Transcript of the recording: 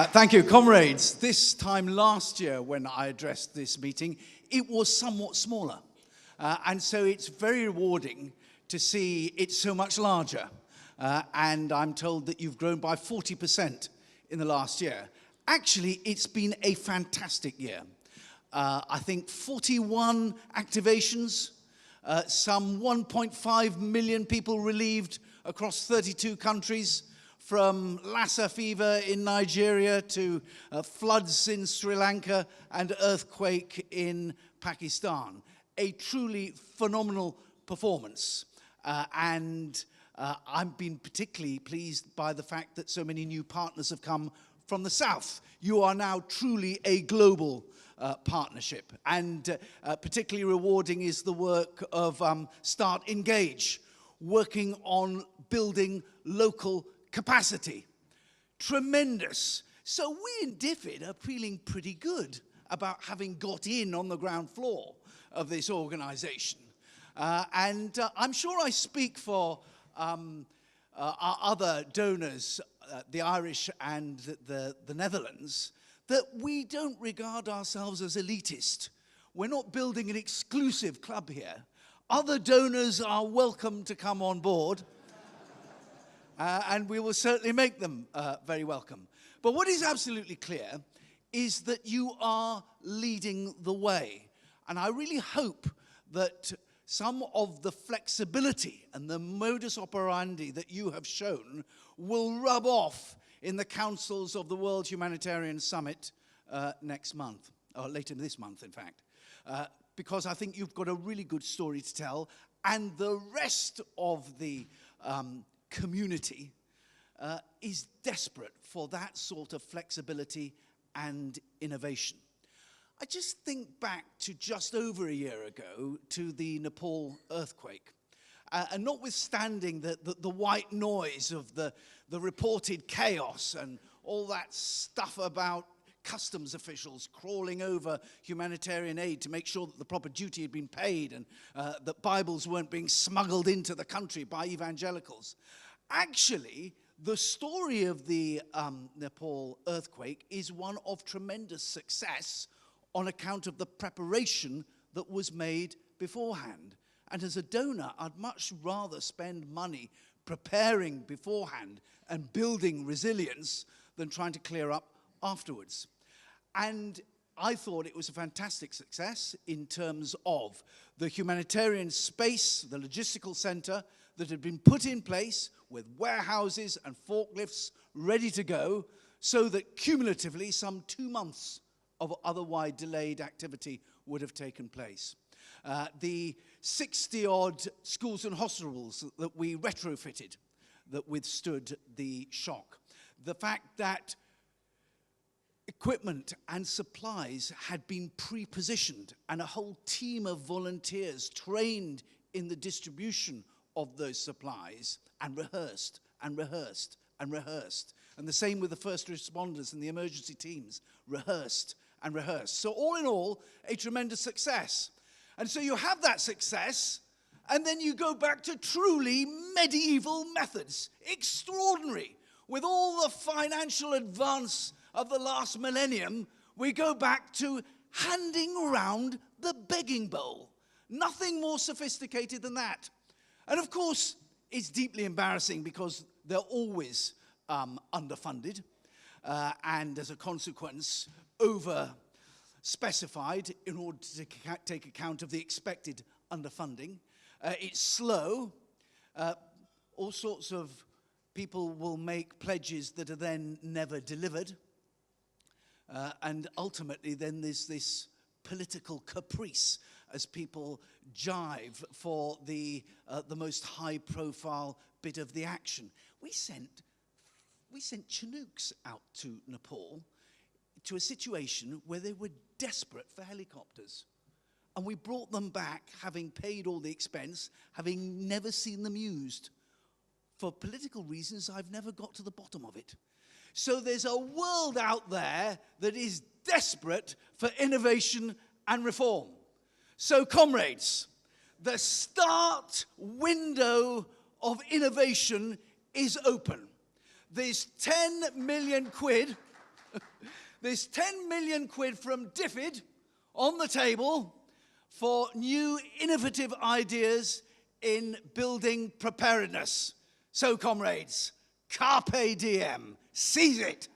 Thank you, comrades. This time last year when I addressed this meeting, it was somewhat smaller. And so it's very rewarding to see it so much larger. And I'm told that you've grown by 40% in the last year. Actually, it's been a fantastic year. I think 41 activations, some 1.5 million people relieved across 32 countries, from Lassa fever in Nigeria to floods in Sri Lanka and earthquake in Pakistan. A truly phenomenal performance. And I've been particularly pleased by the fact that so many new partners have come from the south. You are now truly a global partnership. And particularly rewarding is the work of Start Engage, working on building local capacity. Tremendous. So we in DFID are feeling pretty good about having got in on the ground floor of this organization. And I'm sure I speak for our other donors, the Irish and the Netherlands, that we don't regard ourselves as elitist. We're not building an exclusive club here. Other donors are welcome to come on board. And we will certainly make them very welcome. But what is absolutely clear is that you are leading the way. And I really hope that some of the flexibility and the modus operandi that you have shown will rub off in the councils of the World Humanitarian Summit next month, or later this month, in fact. Because I think you've got a really good story to tell, and the rest of the community is desperate for that sort of flexibility and innovation. I just think back to just over a year ago to the Nepal earthquake. And notwithstanding the white noise of the reported chaos and all that stuff about customs officials crawling over humanitarian aid to make sure that the proper duty had been paid and that Bibles weren't being smuggled into the country by evangelicals. Actually, the story of the Nepal earthquake is one of tremendous success on account of the preparation that was made beforehand. And as a donor, I'd much rather spend money preparing beforehand and building resilience than trying to clear up afterwards. And I thought it was a fantastic success in terms of the humanitarian space, the logistical center that had been put in place with warehouses and forklifts ready to go, so that cumulatively some 2 months of otherwise delayed activity would have taken place. The 60-odd schools and hospitals that we retrofitted that withstood the shock. The fact that equipment and supplies had been pre-positioned and a whole team of volunteers trained in the distribution of those supplies and rehearsed and rehearsed and rehearsed. And the same with the first responders and the emergency teams, rehearsed and rehearsed. So all in all, a tremendous success. And so you have that success, and then you go back to truly medieval methods. Extraordinary. With all the financial advance of the last millennium, we go back to handing around the begging bowl. Nothing more sophisticated than that. And of course, it's deeply embarrassing because they're always underfunded, and as a consequence, over-specified in order to take account of the expected underfunding. It's slow. All sorts of people will make pledges that are then never delivered. And ultimately, then there's this political caprice as people jive for the most high-profile bit of the action. We sent Chinooks out to Nepal to a situation where they were desperate for helicopters. And we brought them back, having paid all the expense, having never seen them used. For political reasons, I've never got to the bottom of it. So there's a world out there that is desperate for innovation and reform. So comrades, the start window of innovation is open. There's 10 million quid There's 10 million quid from DFID on the table for new innovative ideas in building preparedness. So, comrades, carpe diem, seize it.